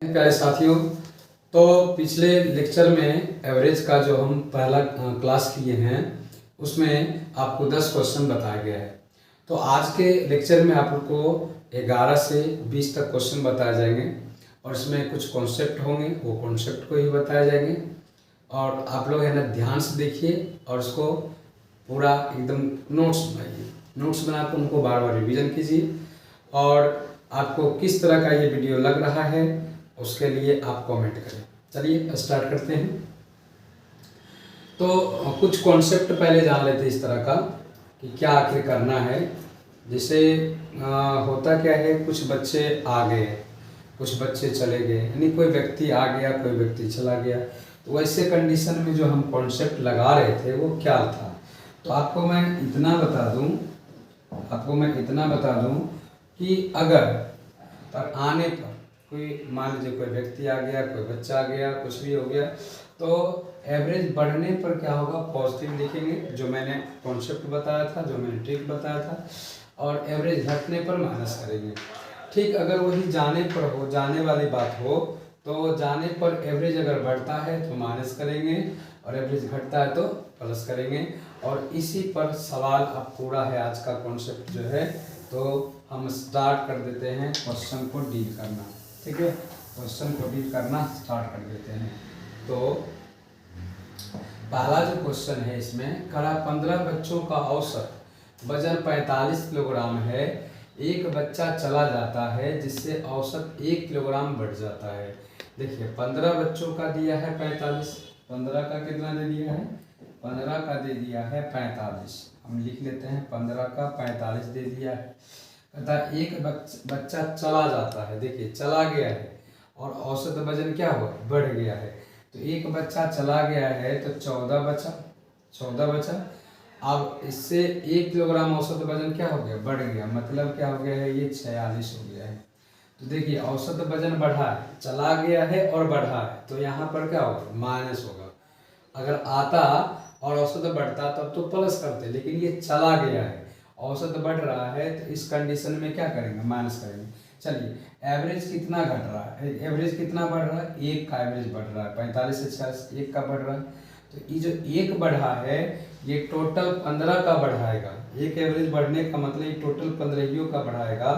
प्यारे साथियों, तो पिछले लेक्चर में एवरेज का जो हम पहला क्लास किए हैं उसमें आपको 10 क्वेश्चन बताया गया है। तो आज के लेक्चर में आप लोग को 11 से 20 तक क्वेश्चन बताए जाएंगे और इसमें कुछ कॉन्सेप्ट होंगे, वो कॉन्सेप्ट को ही बताए जाएंगे। और आप लोग है ना ध्यान से देखिए और उसको पूरा एकदम नोट्स बनाइए। नोट्स बनाकर उनको बार बार रिवीजन कीजिए और आपको किस तरह का ये वीडियो लग रहा है उसके लिए आप कमेंट करें। चलिए स्टार्ट करते हैं। तो कुछ कॉन्सेप्ट पहले जान लेते हैं इस तरह का कि क्या आखिर करना है। जैसे होता क्या है, कुछ बच्चे आ गए, कुछ बच्चे चले गए, यानी कोई व्यक्ति आ गया, कोई व्यक्ति चला गया। तो वैसे कंडीशन में जो हम कॉन्सेप्ट लगा रहे थे वो क्या था। तो आपको मैं इतना बता दूं कि अगर पर आने पर कोई, मान लीजिए कोई व्यक्ति आ गया, कोई बच्चा आ गया, कुछ भी हो गया, तो एवरेज बढ़ने पर क्या होगा, पॉजिटिव लिखेंगे जो मैंने कॉन्सेप्ट बताया था, जो मैंने ट्रिक बताया था। और एवरेज घटने पर माइनस करेंगे। ठीक, अगर वही जाने पर हो, जाने वाली बात हो, तो जाने पर एवरेज अगर बढ़ता है तो माइनस करेंगे और एवरेज घटता है तो प्लस करेंगे। और इसी पर सवाल अब पूरा है आज का कॉन्सेप्ट जो है। तो हम स्टार्ट कर देते हैं क्वेश्चन को डील करना। ठीक है, क्वेश्चन को डील करना स्टार्ट कर देते हैं। तो पहला जो क्वेश्चन है इसमें कड़ा 15 बच्चों का औसत वजन 45 किलोग्राम है। एक बच्चा चला जाता है जिससे औसत 1 किलोग्राम बढ़ जाता है। देखिए 15 बच्चों का दिया है 45, 15 का कितना दे दिया है, 15 का दे दिया है 45। हम लिख लेते हैं 15 का 45 दे दिया है। कहता एक बच्चा चला जाता है, देखिए चला गया है और औसत वजन क्या हुआ, बढ़ गया है। तो एक बच्चा चला गया है तो 14 बचा। अब इससे 1 किलोग्राम औसत वजन क्या हो गया, बढ़ गया। मतलब क्या हो गया है, ये 46 हो गया है। तो देखिए औसत वजन बढ़ा है, चला गया है और बढ़ा है, तो यहाँ पर क्या होगा, माइनस होगा। अगर आता और औसत बढ़ता तब तो प्लस करते, लेकिन ये चला गया है, औसत बढ़ रहा है, तो इस कंडीशन में क्या करेंगे, माइनस करेंगे। चलिए एवरेज कितना घट रहा है, एवरेज कितना बढ़ रहा है, 1 का एवरेज बढ़ रहा है। 45 से 46 1 का बढ़ रहा है। तो ये जो 1 बढ़ा है ये टोटल 15 का बढ़ाएगा। एक एवरेज बढ़ने का मतलब ये टोटल 15 का बढ़ाएगा।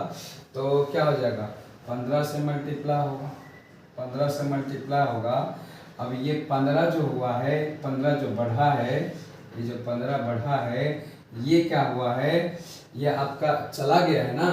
तो क्या हो जाएगा, 15 से मल्टीप्लाई होगा, 15 से मल्टीप्लाई होगा। अब ये 15 जो हुआ है, 15 जो बढ़ा है, ये जो 15 बढ़ा है ये क्या हुआ है, ये आपका चला गया है ना,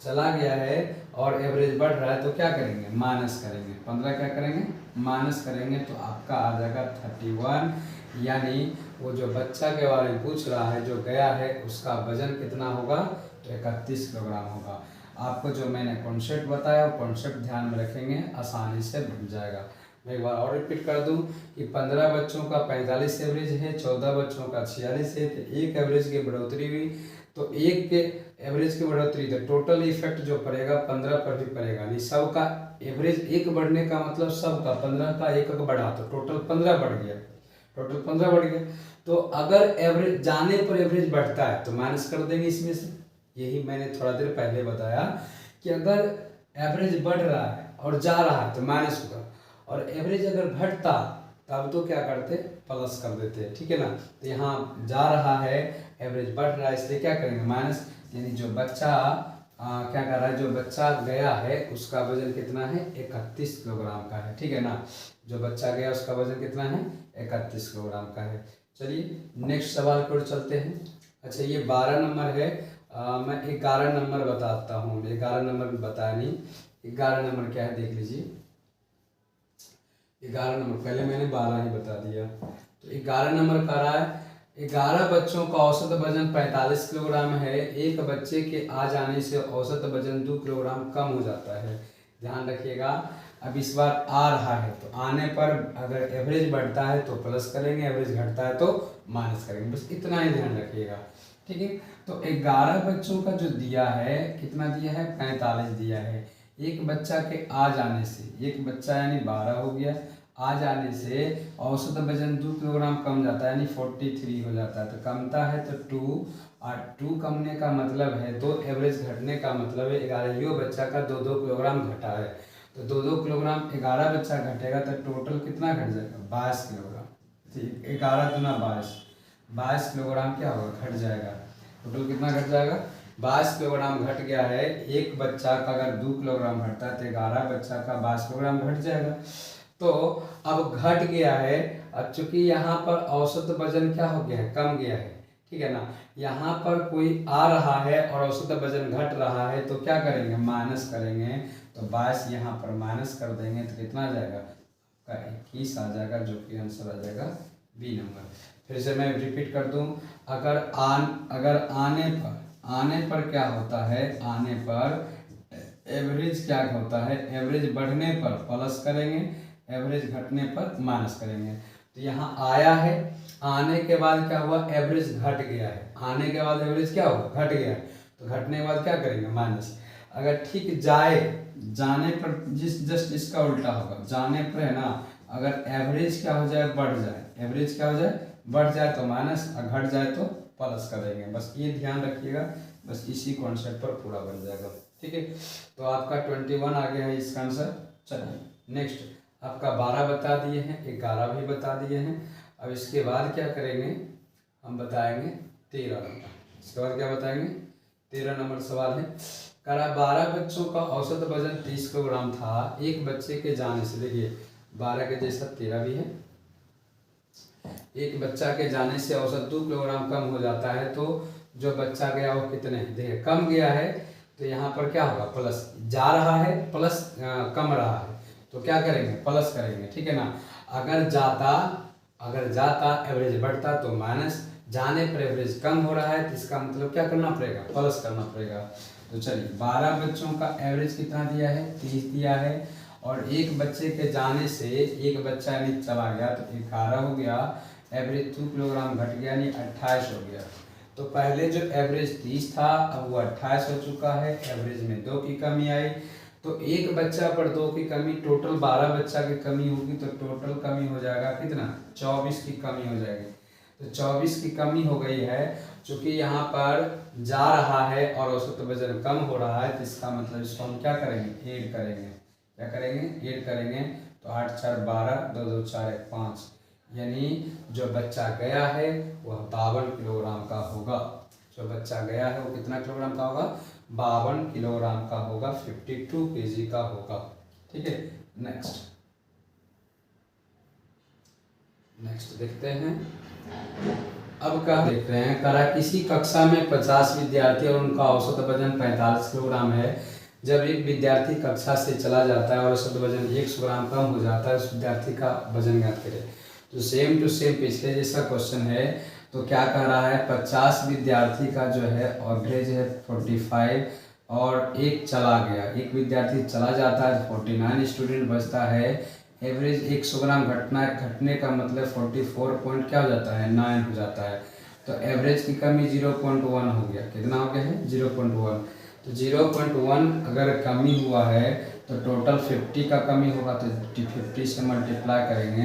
चला गया है और एवरेज बढ़ रहा है, तो क्या करेंगे, माइनस करेंगे। 15 क्या करेंगे, माइनस करेंगे, तो आपका आ जाएगा 31। यानी वो जो बच्चा के बारे में पूछ रहा है, जो गया है, उसका वजन कितना होगा, तो 31 किलोग्राम होगा। आपको जो मैंने कॉन्सेप्ट बताया वो कॉन्सेप्ट ध्यान में रखेंगे, आसानी से बन जाएगा। मैं एक बार और रिपीट कर दूं कि 15 बच्चों का 45 एवरेज है, 14 बच्चों का 46 है, तो एक एवरेज की बढ़ोतरी हुई। तो एक के एवरेज की बढ़ोतरी, तो टोटल इफेक्ट जो पड़ेगा 15 पर भी पड़ेगा। नहीं, सबका एवरेज 1 बढ़ने का मतलब सबका 15 का 1 बढ़ा, तो टोटल 15 बढ़ गया, टोटल 15 बढ़ गया। तो अगर एवरेज जाने पर एवरेज बढ़ता है तो माइनस कर देंगे इसमें से। यही मैंने थोड़ा देर पहले बताया कि अगर एवरेज बढ़ रहा है और जा रहा है तो माइनस होगा, और एवरेज अगर घटता तब तो क्या करते, प्लस कर देते। ठीक है ना। तो यहाँ जा रहा है, एवरेज बढ़ रहा है, इसलिए क्या करेंगे, माइनस। यानी जो बच्चा क्या कर रहा है, जो बच्चा गया है उसका वजन कितना है, 31 किलोग्राम का है। ठीक है ना, जो बच्चा गया उसका वजन कितना है, 31 किलोग्राम का है। चलिए नेक्स्ट सवाल पर चलते हैं। अच्छा ये 12 नंबर है। मैं 11 नंबर बताता हूँ, 11 नंबर भी बताया नहीं। 11 नंबर क्या है देख लीजिए। 11 नंबर, पहले मैंने 12 ही बता दिया। तो 11 नंबर कह रहा है 11 बच्चों का औसत वजन 45 किलोग्राम है। एक बच्चे के आ जाने से औसत वजन 2 किलोग्राम कम हो जाता है। ध्यान रखिएगा, अब इस बार आ रहा है, तो आने पर अगर एवरेज बढ़ता है तो प्लस करेंगे, एवरेज घटता है तो माइनस करेंगे। बस इतना ही ध्यान रखिएगा। ठीक है। तो 11 बच्चों का जो दिया है, कितना दिया है, 45 दिया है। एक बच्चा के आ जाने से, एक बच्चा यानी 12 हो गया, आ जाने से औसत वजन 2 किलोग्राम कम जाता है, यानी 43 हो जाता है। तो कमता है तो 2, और 2 कमने का मतलब है 2, एवरेज घटने का मतलब है 11 बच्चा का 2-2 किलोग्राम घटा है। तो 2-2 किलोग्राम 11 बच्चा घटेगा तो टोटल कितना घट जाएगा 22 किलोग्राम। ठीक, 11 दूना 22 किलोग्राम क्या होगा घट जाएगा। टोटल कितना घट जाएगा 22 किलोग्राम घट गया है। एक बच्चा का अगर 2 किलोग्राम घटता है तो 11 बच्चा का 22 किलोग्राम घट जाएगा। तो अब घट गया है, अब चूंकि यहाँ पर औसत वजन क्या हो गया है कम गया है, ठीक है ना। यहाँ पर कोई आ रहा है और औसत वजन घट रहा है, तो क्या करेंगे माइनस करेंगे। तो 22 यहाँ पर माइनस कर देंगे तो कितना आ जाएगा का 21 आ जाएगा, जो कि आंसर आ जाएगा बी नंबर। फिर से मैं रिपीट कर दूं, अगर आने पर क्या होता है, आने पर एवरेज क्या होता है, एवरेज बढ़ने पर प्लस करेंगे, एवरेज घटने पर माइनस करेंगे। तो यहाँ आया है, आने के बाद क्या हुआ एवरेज घट गया है, आने के बाद एवरेज क्या हुआ घट गया है, तो घटने के बाद क्या करेंगे माइनस। अगर ठीक जाने पर जस्ट इसका उल्टा होगा, जाने पर है ना, अगर एवरेज क्या हो जाए बढ़ जाए, एवरेज क्या हो जाए बढ़ जाए तो माइनस, और घट जाए तो प्लस करेंगे। बस ये ध्यान रखिएगा, बस इसी कॉन्सेप्ट पर पूरा बन जाएगा। ठीक है, तो आपका 21 आ गया है इसका आंसर। चलिए नेक्स्ट, आपका 12 बता दिए हैं, 11 भी बता दिए हैं। अब इसके बाद क्या करेंगे हम बताएंगे 13 नंबर। इसके बाद क्या बताएंगे 13 नंबर सवाल है। करा 12 बच्चों का औसत वजन 30 किलोग्राम था। एक बच्चे के जाने से, देखिए 12 के जैसा 13 भी है, एक बच्चा के जाने से औसत 2 किलोग्राम कम हो जाता है। तो जो बच्चा गया वो कितने, देखिए कम गया है तो यहाँ पर क्या होगा प्लस, जा रहा है प्लस कम रहा है तो क्या करेंगे प्लस करेंगे, ठीक है ना। अगर जाता एवरेज बढ़ता तो माइनस, जाने पर एवरेज कम हो रहा है तो इसका मतलब क्या करना पड़ेगा प्लस करना पड़ेगा। तो चलिए 12 बच्चों का एवरेज कितना दिया है 30 दिया है, और एक बच्चे के जाने से एक बच्चा यानी चला गया तो 11 हो गया, एवरेज 2 किलोग्राम घट गया यानी 28 हो गया। तो पहले जो एवरेज 30 था अब वो 28 हो चुका है, एवरेज में 2 की कमी आई। तो एक बच्चा पर 2 की कमी, टोटल 12 बच्चा की कमी होगी तो टोटल कमी हो जाएगा कितना 24 की कमी हो जाएगी। तो 24 की कमी हो गई है, चूँकि यहाँ पर जा रहा है और औसत वजन कम हो रहा है तो इसका मतलब इसको हम क्या करेंगे ऐड करेंगे, क्या करेंगे ऐड करेंगे। तो 8 4 12, 2 2 4 1 5, यानी जो बच्चा गया है वह 52 किलोग्राम का होगा। जो बच्चा गया है वो कितना किलोग्राम का होगा 52 किलोग्राम का होगा, 52 kg का होगा। ठीक है, नेक्स्ट देखते हैं। अब क्या देख रहे हैं, करा किसी कक्षा में 50 विद्यार्थी और उनका औसत वजन 45 किलोग्राम है। जब एक विद्यार्थी कक्षा से चला जाता है और औसत वजन 100 ग्राम कम हो जाता है, उस विद्यार्थी का वजन ज्ञात करें। तो सेम टू सेम पिछले जैसा क्वेश्चन है। तो क्या कह रहा है 50 विद्यार्थी का जो है एवरेज है 45, और एक चला गया, एक विद्यार्थी चला जाता है 49 स्टूडेंट बचता है। एवरेज 100 ग्राम घटने का मतलब 44 पॉइंट क्या हो जाता है 9 हो जाता है। तो एवरेज की कमी 0.1 हो गया, कितना हो गया है 0.1। तो 0.1 अगर कमी हुआ है तो टोटल 50 का कमी होगा, तो 50 से मल्टीप्लाई करेंगे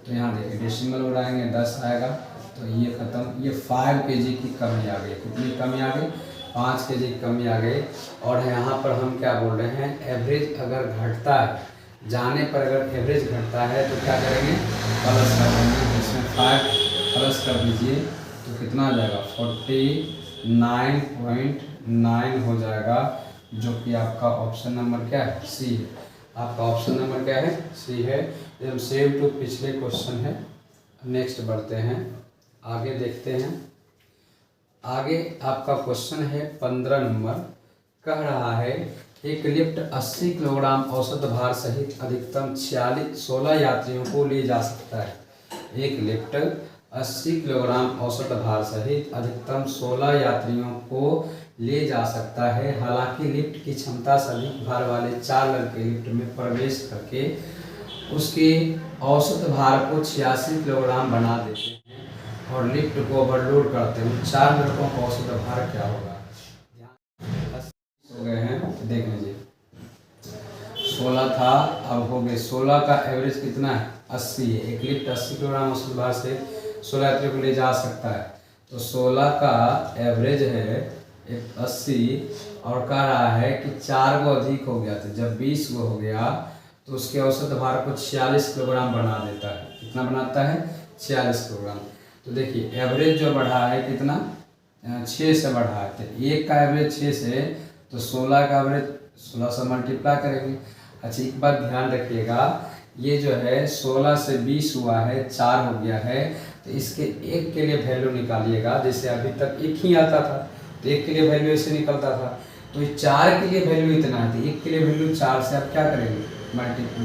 तो यहाँ देखिए डेसिमल उड़ाएंगे 10 आएगा, तो ये खत्म। ये 5 kg की कमी आ गई, कितनी कमी आ गई 5 kg की कमी आ गई। और यहाँ पर हम क्या बोल रहे हैं एवरेज अगर घटता है, जाने पर अगर एवरेज घटता है तो क्या करेंगे प्लस कर देंगे, इसमें 5 प्लस कर दीजिए तो कितना आ जाएगा 49.9 हो जाएगा, जो कि आपका ऑप्शन नंबर क्या है सी है। आपका ऑप्शन नंबर क्या है सी है। एकदम सेम टू पिछले क्वेश्चन है। नेक्स्ट बढ़ते हैं, आगे देखते हैं। आगे आपका क्वेश्चन है 15 नंबर, कह रहा है एक लिफ्ट 80 किलोग्राम औसत भार सहित अधिकतम 16 यात्रियों को ले जा सकता है। एक लिफ्ट 80 किलोग्राम औसत भार सहित अधिकतम 16 यात्रियों को ले जा सकता है। हालांकि लिफ्ट की क्षमता से अधिक भार वाले 4 लड़के लिफ्ट में प्रवेश करके उसके औसत भार को 86 किलोग्राम बना देते हैं और लिफ्ट को ओवरलोड करते हैं। 4 लड़कों का औसत भार क्या होगा हो गए हैं, देख लीजिए 16 था, अब हो गए 16 का एवरेज कितना है 80 है। एक लिफ्ट 80 किलोग्राम औसत भार से 16 यात्रियों को ले जा सकता है। तो 16 का एवरेज है 80 और कह रहा है कि 4 गो अधिक हो गया, तो जब 20 गो हो गया तो उसके औसत भार को 46 किलोग्राम बना देता है। कितना बनाता है? 46 किलोग्राम। तो देखिए एवरेज जो बढ़ा है कितना, 6 से बढ़ा है, तो एक का एवरेज 6 से, तो 16 का एवरेज 16 से मल्टीप्लाई करेंगे। अच्छा एक बात ध्यान रखिएगा, ये जो है 16 से 20 हुआ है, 4 हो गया है, तो इसके एक के लिए वैल्यू निकालिएगा। जैसे अभी तक एक ही आता था, तो एक के लिए वैल्यू ऐसे निकलता था, तो ये 4 के लिए वैल्यू इतना है, तो एक के लिए वैल्यू 4 से आप क्या करेंगे,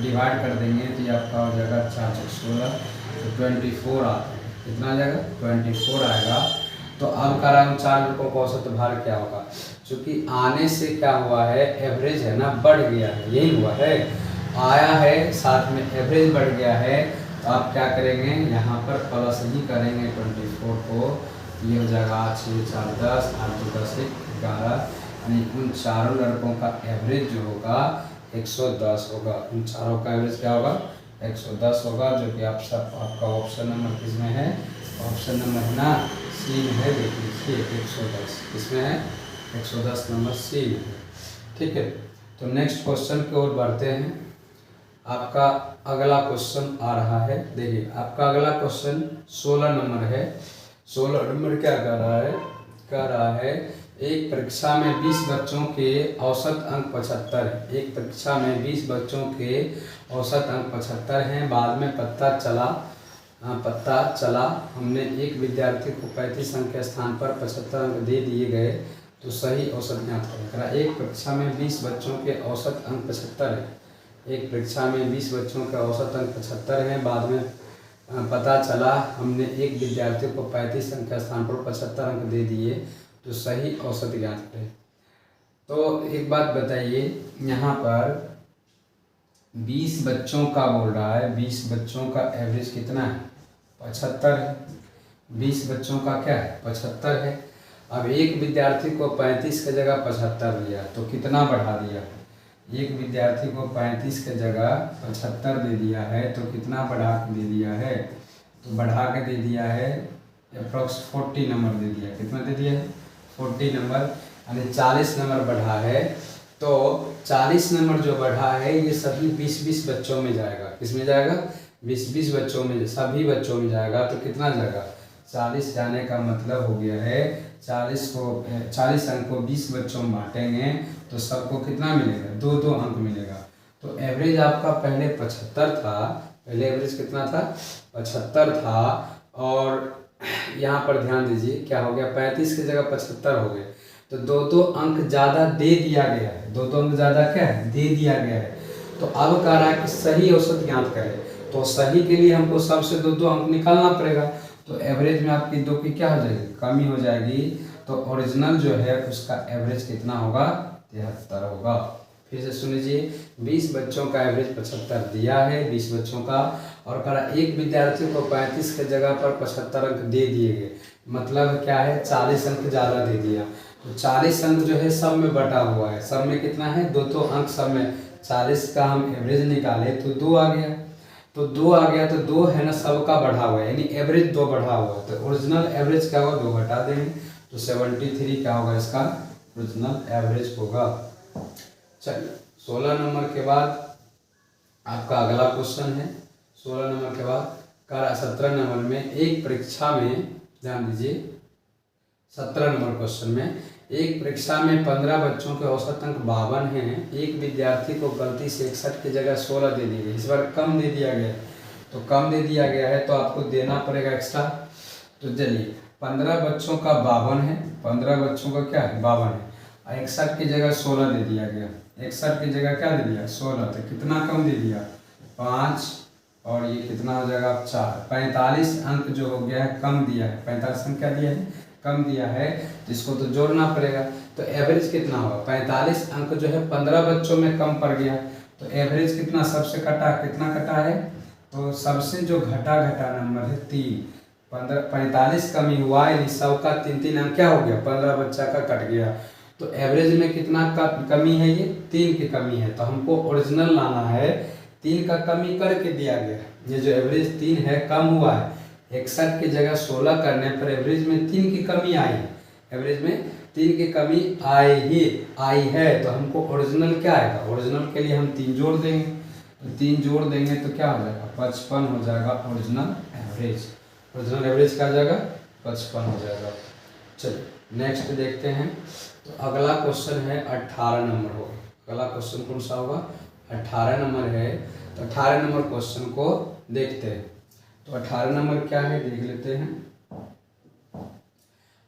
डिवाइड कर देंगे, तो ये आपका हो जाएगा 4 × 16, तो 24 आता है। कितना आ जाएगा? 24 आएगा। तो अब कह रहा हूँ 4 लड़कों का औसत भार क्या होगा, क्योंकि आने से क्या हुआ है, एवरेज है ना बढ़ गया है, यही हुआ है, आया है साथ में एवरेज बढ़ गया है, तो आप क्या करेंगे, यहाँ पर प्लस ही करेंगे 24 को, ये हो जाएगा 6 × 4 = 10, 8 × 10 = 11, यानी उन चारों लड़कों का एवरेज जो होगा 110 होगा। उन चारों का एवरेज क्या होगा? 110 होगा, जो कि आप सब आपका ऑप्शन नंबर किसमें है? ऑप्शन नंबर है ना, सी में है। देख लीजिए 110 किसमें है? 110 नंबर सी में है। ठीक है, तो नेक्स्ट क्वेश्चन की ओर बढ़ते हैं। आपका अगला क्वेश्चन आ रहा है, देखिए आपका अगला क्वेश्चन 16 नंबर है। 16 नंबर क्या कह रहा है? कह रहा है एक परीक्षा में 20 बच्चों के औसत अंक 75 है। एक परीक्षा में 20 बच्चों के औसत अंक 75 हैं। बाद में पता चला हमने एक विद्यार्थी को 35 अंक के स्थान पर 75 अंक दे दिए गए, तो सही औसत ज्ञात करें। एक परीक्षा में 20 बच्चों के औसत अंक 75 है। एक परीक्षा में 20 बच्चों के औसत अंक 75 हैं। बाद में पता चला हमने एक विद्यार्थी को 35 अंक के स्थान पर 75 अंक दे दिए, तो सही औसत ज्ञात करें। तो एक बात बताइए, यहाँ पर 20 बच्चों का बोल रहा है, 20 बच्चों का एवरेज कितना है? 75 है। 20 बच्चों का क्या है? 75 है। अब एक विद्यार्थी को 35 की जगह 75 दिया, तो कितना बढ़ा दिया? एक विद्यार्थी को 35 की जगह 75 दे दिया है, तो कितना बढ़ा के दे दिया है? तो बढ़ा के दे दिया है अप्रॉक्स 40 नंबर दे दिया। कितना दे दिया है? 40 नंबर, यानी 40 नंबर बढ़ा है। तो 40 नंबर जो बढ़ा है ये सभी 20-20 बच्चों में जाएगा। किसमें जाएगा? 20-20 बच्चों में, सभी बच्चों में जाएगा। तो कितना जाएगा? 40 जाने का मतलब हो गया है 40 अंक को 20 बच्चों में बांटेंगे तो सबको कितना मिलेगा? 2-2 अंक मिलेगा। तो एवरेज आपका पहले 75 था, पहले एवरेज कितना था? 75 था। और यहाँ पर ध्यान दीजिए क्या हो गया, 35 की जगह 75 हो गए, तो 2-2 अंक ज़्यादा दे दिया गया है। 2-2 अंक ज़्यादा क्या है? दे दिया गया है। तो अब कह रहा है कि सही औसत ज्ञात करें, तो सही के लिए हमको सबसे 2-2 अंक निकालना पड़ेगा। तो एवरेज में आपकी 2 की क्या हो जाएगी? कमी हो जाएगी। तो ओरिजिनल जो है उसका एवरेज कितना होगा? 73 होगा। फिर से सुन लीजिए, 20 बच्चों का एवरेज 75 दिया है, 20 बच्चों का, और कह रहा एक विद्यार्थी को 35 की जगह पर 75 अंक दे दिए गए, मतलब क्या है? 40 अंक ज़्यादा दे दिया। तो 40 अंक जो है सब में बटा हुआ है, सब में कितना है? 2-2 अंक सब में। 40 का हम एवरेज निकाले तो 2 आ गया, तो 2 आ गया, तो 2 है ना सबका बढ़ा हुआ है, यानी एवरेज 2 बढ़ा हुआ है। तो ओरिजिनल एवरेज क्या होगा? 2 घटा देंगे, तो 73 क्या होगा? इसका ओरिजिनल एवरेज होगा। चलिए 16 नंबर के बाद आपका अगला क्वेश्चन है। 16 नंबर के बाद 17 नंबर में एक परीक्षा में, ध्यान दीजिए 17 नंबर क्वेश्चन में, एक परीक्षा में 15 बच्चों के औसत अंक 52 हैं। एक विद्यार्थी को गलती से 61 की जगह 16 दे दी गई, इस बार कम दे दिया गया, तो कम दे दिया गया है तो आपको देना पड़ेगा एक्स्ट्रा। तो चलिए 15 बच्चों का 52 है, 15 बच्चों का क्या है? 52 है, 61 की जगह 16 दे दिया गया। 61 की जगह क्या दे दिया? 16, तो कितना कम दे दिया? 5, और ये कितना हो जाएगा? 4। 45 अंक जो हो गया है कम दिया है, 45 अंक क्या दिया है? कम दिया है, तो इसको तो जोड़ना पड़ेगा। तो एवरेज कितना होगा? 45 अंक जो है 15 बच्चों में कम पड़ गया, तो एवरेज कितना सबसे कटा? कितना कटा है? तो सबसे जो घटा नंबर है 3। 45 कमी हुआ, यानी सबका 3-3 अंक क्या हो गया? 15 बच्चा का कट गया। तो एवरेज में कितना का कमी है? ये 3 की कमी है। तो हमको ओरिजिनल लाना है, 3 का कमी करके दिया गया। ये जो एवरेज 3 है कम हुआ है, 61 की जगह 16 करने पर एवरेज में 3 की कमी आई है। एवरेज में 3 की कमी आई है, तो हमको ओरिजिनल क्या आएगा? ओरिजिनल के लिए हम 3 जोड़ देंगे, तो 3 जोड़ देंगे तो क्या हो जाएगा 55 हो जाएगा ओरिजिनल एवरेज। ओरिजिनल एवरेज क्या आ जाएगा 55 हो जाएगा। चलिए नेक्स्ट देखते हैं। तो अगला क्वेश्चन है 18 नंबर होगा। अगला क्वेश्चन कौन सा होगा 18 नंबर है। तो 18 नंबर क्वेश्चन को देखते हैं। तो 18 नंबर क्या है देख लेते हैं।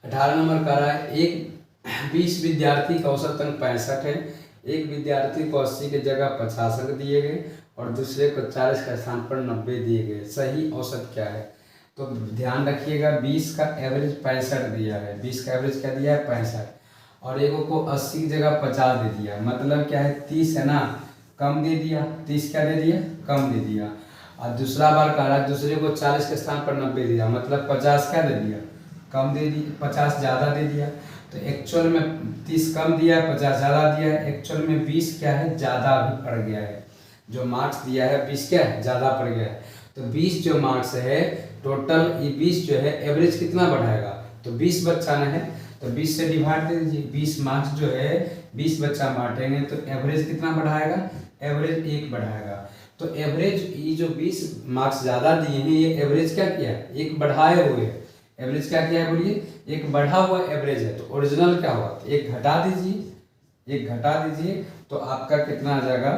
18 नंबर कह रहा है एक 20 विद्यार्थी का औसत अंक 65 है। एक विद्यार्थी को 80 की जगह 50 अंक दिए गए और दूसरे को 40 के स्थान पर 90 दिए गए। सही औसत क्या है। तो ध्यान रखिएगा 20 का एवरेज 65 दिया है। 20 का एवरेज क्या दिया है 65 और एक को 80 की जगह 50 दे दिया। मतलब क्या है 30 है ना कम दे दिया। 30 क्या दे दिया कम दे दिया। और दूसरा बार कह रहा है दूसरे को 40 के स्थान पर 90 दिया। मतलब 50 क्या दे दिया कम दे दिया 50 ज़्यादा दे दिया। तो एक्चुअल में 30 कम दिया है 50 ज़्यादा दिया है। एक्चुअल में 20 क्या है ज़्यादा भी पड़ गया है। जो मार्क्स दिया है 20 क्या है ज़्यादा पड़ गया है। तो 20 जो मार्क्स है टोटल ये 20 जो है एवरेज कितना बढ़ाएगा। तो 20 बच्चा न है तो 20 से डिवाइड दे दीजिए। 20 मार्क्स जो है 20 बच्चा बांटेंगे तो एवरेज कितना बढ़ाएगा एवरेज 1 बढ़ाएगा। तो एवरेज ये जो 20 मार्क्स ज़्यादा दिए हैं ये एवरेज क्या किया है 1 बढ़ाए हुए है। एवरेज क्या किया है बोलिए 1 बढ़ा हुआ एवरेज है। तो ओरिजिनल क्या होगा 1 घटा दीजिए 1 घटा दीजिए तो आपका कितना आ जाएगा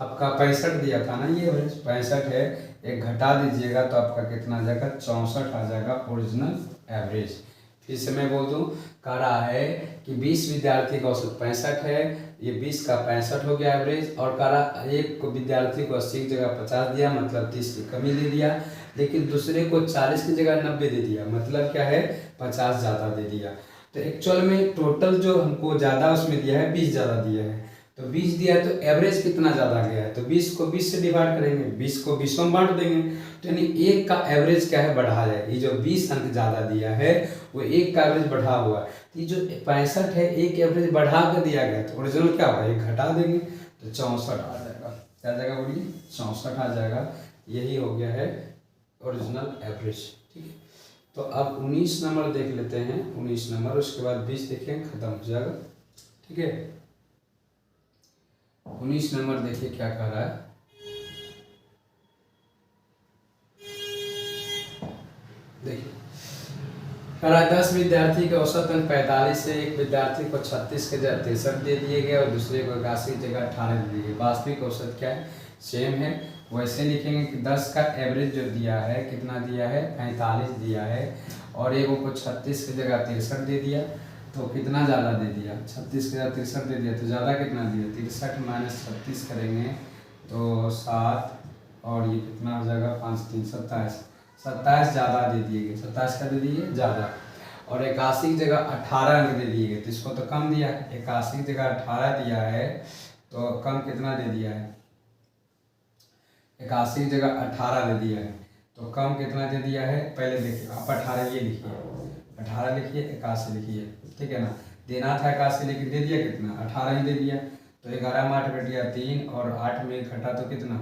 आपका 65 दिया था ना ये एवरेज 65 है। 1 घटा दीजिएगा तो आपका कितना आ जाएगा 64 आ जाएगा ओरिजिनल एवरेज। फिर से मैं बोल दूँ कह रहा है कि 20 विद्यार्थी का औसत 65 है। ये 20 का 65 हो गया एवरेज और कह रहा एक को विद्यार्थी को 80 की जगह 50 दिया मतलब 30 की कमी दे दिया। लेकिन दूसरे को 40 की जगह 90 दे दिया। मतलब क्या है 50 ज़्यादा दे दिया। तो एक्चुअल में टोटल जो हमको ज़्यादा उसमें दिया है 20 ज़्यादा दिया है। तो 20 दिया है तो एवरेज कितना ज़्यादा गया है। तो 20 को 20 से डिवाइड करेंगे 20 को 20 में बांट देंगे। तो यानी 1 का एवरेज क्या है बढ़ा है। ये जो 20 अंक ज़्यादा दिया है वो 1 का एवरेज बढ़ा हुआ है। तो ये जो 65 है 1 एवरेज बढ़ा कर दिया गया तो ओरिजिनल क्या होगा 1 घटा देंगे तो 64 आ जाएगा। क्या जाएगा बोलिए 64 आ जाएगा। यही हो गया है ओरिजिनल एवरेज। ठीक है तो अब 19 नंबर देख लेते हैं। 19 नंबर उसके बाद 20 देखेंगे खत्म हो जाएगा। ठीक है 19 नंबर देखिए क्या कह रहा है। देखिए कह रहा है 10 विद्यार्थी के औसत अंक 45 से एक विद्यार्थी को 36 के जगह 63 दे दिए गए और दूसरे को 81 की जगह 18 दे दिए गए। वास्तविक औसत क्या है सेम है। वैसे लिखेंगे कि 10 का एवरेज जो दिया है कितना दिया है 45 दिया है और एक को 36 की जगह 63 दे दिया। तो कितना ज़्यादा दे दिया 36 की जगह 63 दे दिया। तो ज़्यादा कितना दिया 63 माइनस 36 करेंगे तो 7 और ये कितना हो जाएगा 5 3 27 27 ज़्यादा दे दिए गए। 27 का दे दिए ज़्यादा और 81 की जगह 18 अंक दे दिए गए। तो इसको तो कम दिया है 81 की जगह 18 दिया है तो कम कितना दे दिया है 81 की जगह 18 दे दिया है तो कम कितना दे दिया है। पहले देखिए आप 18 ये लिखिए 18 लिखिए 81 लिखिए। ठीक है ना देना था 81 लेकिन दे दिया कितना 18 ही दे दिया। तो 11 में 8 घट गया 3 और 8 में घटा तो कितना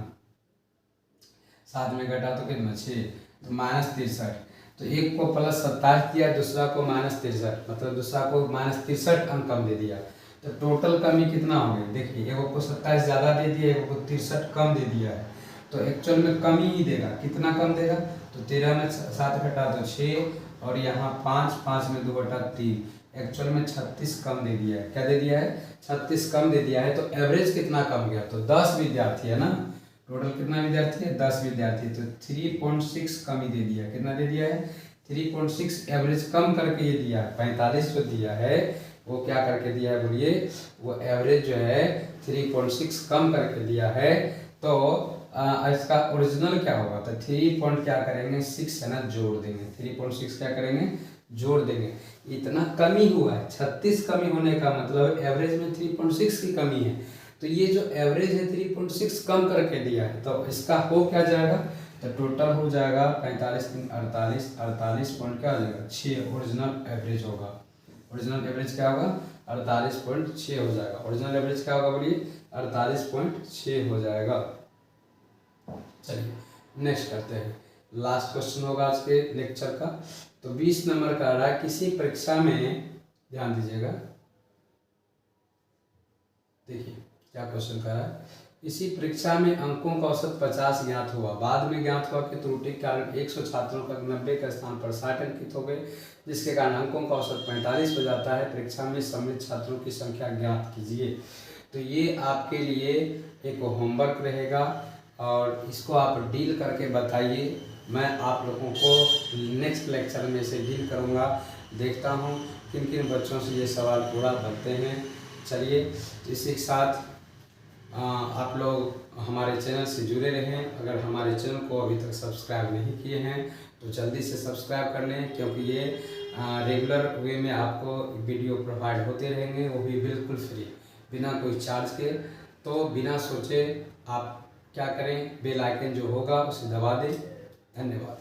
7 में घटा तो कितना 6 तो माइनस 63। तो एक को प्लस 27 दिया दूसरा को माइनस 63 मतलब दूसरा को माइनस 63 अंक कम दे दिया। तो टोटल कमी कितना हो गई देखिए एक को 27 ज़्यादा दे दिया एक को 63 कम दे दिया है। तो एक्चुअल में कमी ही देगा कितना कम देगा। तो 13 में 7 घटा तो 6 और यहाँ 5 5 में 2 घटा 3 एक्चुअल में 36 कम दे दिया है। क्या दे दिया है 36 कम दे दिया है। तो एवरेज कितना कम गया तो 10 विद्यार्थी है ना। टोटल कितना विद्यार्थी है 10 विद्यार्थी। तो 3.6 कमी दे दिया। कितना दे दिया है 3.6 एवरेज कम करके ये दिया है। 45 जो दिया है वो क्या करके दिया है बोलिए वो एवरेज जो है 3.6 कम करके दिया है। तो इसका ओरिजिनल क्या होगा तो 3 क्या करेंगे 6 है ना जोड़ देंगे। 3.6 क्या करेंगे जोड़ देंगे। इतना कमी हुआ है 36 कमी होने का मतलब एवरेज में 3.6 की कमी है। तो ये जो एवरेज है 3.6 कम करके दिया है तो इसका हो क्या जाएगा तो टोटल हो जाएगा 45 3 48 48 पॉइंट क्या हो जाएगा 6 ओरिजिनल एवरेज होगा। ओरिजिनल एवरेज क्या होगा 48.6 हो जाएगा। ओरिजिनल एवरेज क्या होगा बोलिए 48.6 हो जाएगा। चलिए नेक्स्ट करते हैं। लास्ट क्वेश्चन होगा आज के लेक्चर का। तो 20 नंबर का रहा है किसी परीक्षा में ध्यान दीजिएगा। देखिए क्या क्वेश्चन कर रहा है इसी परीक्षा में अंकों का औसत 50 ज्ञात हुआ। बाद में ज्ञात हुआ कि त्रुटि के कारण 100 छात्रों का 90 का स्थान पर 60 अंकित हो गए, जिसके कारण अंकों का औसत 45 हो जाता है। परीक्षा में सम्मिलित छात्रों की संख्या ज्ञात कीजिए। तो ये आपके लिए एक होमवर्क रहेगा और इसको आप डील करके बताइए। मैं आप लोगों को नेक्स्ट लेक्चर में से डील करूँगा। देखता हूँ किन किन बच्चों से ये सवाल पूरा बनते हैं। चलिए, इसी के साथ आप लोग हमारे चैनल से जुड़े रहें। अगर हमारे चैनल को अभी तक सब्सक्राइब नहीं किए हैं तो जल्दी से सब्सक्राइब कर लें, क्योंकि ये रेगुलर वे में आपको वीडियो प्रोवाइड होते रहेंगे, वो भी बिल्कुल फ्री, बिना कोई चार्ज के। तो बिना सोचे आप क्या करें, बेल आइकन जो होगा उसे दबा दें। धन्यवाद।